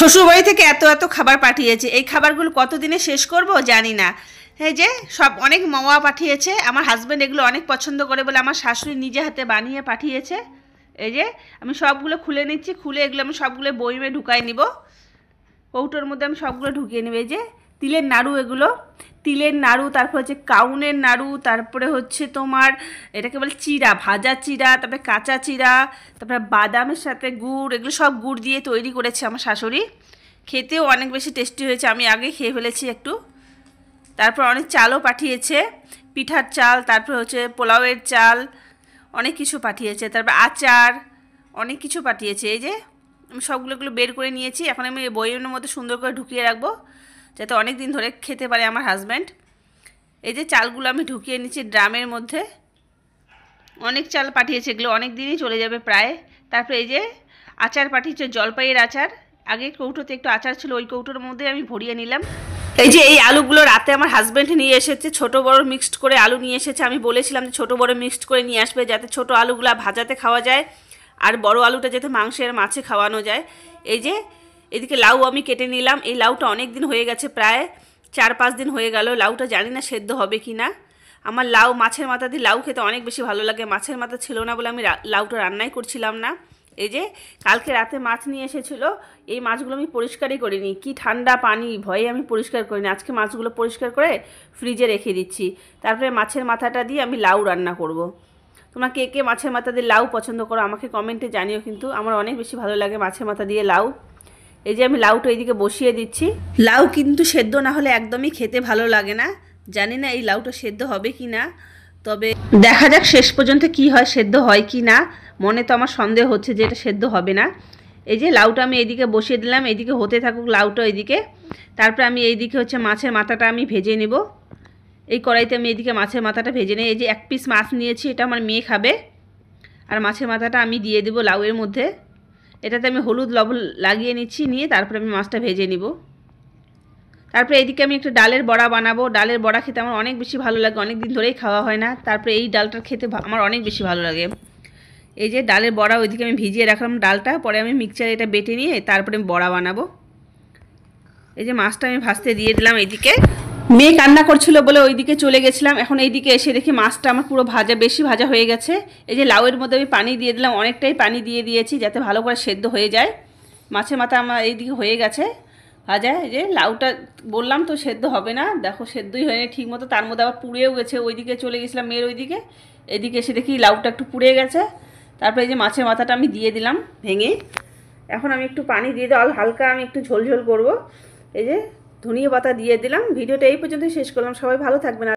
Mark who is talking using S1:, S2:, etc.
S1: শ্বশুরবাড়ি থেকে এত এত খাবার পাঠিয়েছে, এই খাবারগুলো কতদিনে শেষ করব জানি না। এই যে সব অনেক মাওয়া পাঠিয়েছে, আমার হাজব্যান্ড এগুলো অনেক পছন্দ করে বলে আমার শাশুড়ি নিজে হাতে বানিয়ে পাঠিয়েছে। এই যে আমি সবগুলো খুলে নিচ্ছি, খুলে এগুলো আমি সবগুলো বইমে ঢুকাই নিব, কৌটোর মধ্যে আমি সবগুলো ঢুকিয়ে নেব। এই যে তিলের নাড়ু, এগুলো তিলের নাড়ু, তারপর হচ্ছে কাউনের নাড়ু, তারপরে হচ্ছে তোমার এটাকে বলে চিড়া, ভাজা চিড়া, তারপরে কাঁচা চিড়া, তারপরে বাদামের সাথে গুড়, এগুলো সব গুড় দিয়ে তৈরি করেছে আমার শাশুড়ি। খেতেও অনেক বেশি টেস্টি হয়েছে, আমি আগে খেয়ে ফেলেছি একটু। তারপর অনেক চালও পাঠিয়েছে, পিঠার চাল, তারপর হচ্ছে পোলাওয়ের চাল, অনেক কিছু পাঠিয়েছে। তারপর আচার, অনেক কিছু পাঠিয়েছে। এই যে আমি সবগুলোগুলো বের করে নিয়েছি, এখন আমি বইয়ের মধ্যে সুন্দর করে ঢুকিয়ে রাখবো যাতে অনেক দিন ধরে খেতে পারে আমার হাজব্যান্ড। এই যে চালগুলো আমি ঢুকিয়ে নিচ্ছি ড্রামের মধ্যে, অনেক চাল পাঠিয়েছে, এগুলো অনেক দিনই চলে যাবে প্রায়। তারপরে এই যে আচার পাঠিয়েছে, জলপাইয়ের আচার, আগে কৌটোতে একটু আচার ছিল, ওই কৌটোর মধ্যে আমি ভরিয়ে নিলাম। এই যে এই আলুগুলো রাতে আমার হাজব্যান্ড নিয়ে এসেছে, ছোট বড় মিক্সড করে আলু নিয়ে এসেছে। আমি বলেছিলাম যে ছোট বড় মিক্সড করে নিয়ে আসবে যাতে ছোট আলুগুলো ভাজাতে খাওয়া যায় আর বড় আলুটা যাতে মাংসের মাছে খাওয়ানো যায়। এই যে এদিকে লাউ আমি কেটে নিলাম, এই লাউটা অনেক দিন হয়ে গেছে, প্রায় 4-5 দিন হয়ে গেল। লাউটা জানি না সেদ্ধ হবে কি না। আমার লাউ, মাছের মাথা দিয়ে লাউ খেতে অনেক বেশি ভালো লাগে, মাছের মাথা ছিল না বলে আমি লাউটা রান্নাই করছিলাম না। এই যে কালকে রাতে মাছ নিয়ে এসেছিলো, এই মাছগুলো আমি পরিষ্কারই করিনি, কি ঠান্ডা পানি, ভয়ে আমি পরিষ্কার করিনি। আজকে মাছগুলো পরিষ্কার করে ফ্রিজে রেখে দিচ্ছি। তারপরে মাছের মাথাটা দিয়ে আমি লাউ রান্না করব। তোমরা কে কে মাছের মাথা দিয়ে লাউ পছন্দ করো আমাকে কমেন্টে জানিও, কিন্তু আমার অনেক বেশি ভালো লাগে মাছের মাথা দিয়ে লাউ। এই যে আমি লাউটা এইদিকে বসিয়ে দিচ্ছি। লাউ কিন্তু সেদ্ধ না হলে একদমই খেতে ভালো লাগে না, জানি না এই লাউটা সেদ্ধ হবে কি না, তবে দেখা যাক শেষ পর্যন্ত কি হয়, সেদ্ধ হয় কি না। মনে তো আমার সন্দেহ হচ্ছে যে এটা সেদ্ধ হবে না। এই যে লাউটা আমি এইদিকে বসিয়ে দিলাম, এইদিকে হতে থাকুক লাউটা এইদিকে। তারপরে আমি এইদিকে হচ্ছে মাছের মাথাটা আমি ভেজে নেব। এই কড়াইতে আমি এইদিকে মাছের মাথাটা ভেজে নিই। এই যে 1 পিস মাছ নিয়েছি, এটা আমার মেয়ে খাবে। আর মাছের মাথাটা আমি দিয়ে দেবো লাউয়ের মধ্যে। এটাতে আমি হলুদ লবণ লাগিয়ে নিচ্ছি, নিয়ে তারপরে আমি মাছটা ভেজে নিব। তারপরে এইদিকে আমি একটা ডালের বড়া বানাবো। ডালের বড়া খেতে আমার অনেক বেশি ভালো লাগে, অনেক দিন ধরেই খাওয়া হয় না। তারপরে এই ডালটা খেতে আমার অনেক বেশি ভালো লাগে। এই যে ডালের বড়া, ওইদিকে আমি ভিজিয়ে রাখলাম ডালটা, পরে আমি মিক্সচারে এটা বেটে নিয়ে তারপরে আমি বড়া বানাবো। এই যে মাছটা আমি ভাজতে দিয়ে দিলাম। এইদিকে মেয়ে কান্না করছিল বলে ওইদিকে চলে গেছিলাম, এখন এইদিকে এসে দেখি মাছটা আমার পুরো ভাজা, বেশি ভাজা হয়ে গেছে। এই যে লাউয়ের মধ্যে আমি পানি দিয়ে দিলাম, অনেকটাই পানি দিয়ে দিয়েছি যাতে ভালো করে সেদ্ধ হয়ে যায়। মাছের মাথা আমার এইদিকে হয়ে গেছে ভাজা। এই যে লাউটা বললাম তো সেদ্ধ হবে না, দেখো সেদ্ধই হয়নি ঠিক মতো, তার মধ্যে আবার পুড়েও গেছে। ওইদিকে চলে গেছিলাম মেয়ের ওইদিকে, এদিকে এসে দেখি লাউটা একটু পুড়ে গেছে। তারপরে এই যে মাছের মাথাটা আমি দিয়ে দিলাম ভেঙে। এখন আমি একটু পানি দিয়ে দেওয়া, হালকা আমি একটু ঝোল ঝোল করবো। এই যে ধনিয়া পাতা দিয়ে দিলাম। ভিডিওটা এই পর্যন্তই শেষ করলাম, সবাই ভালো থাকবেন।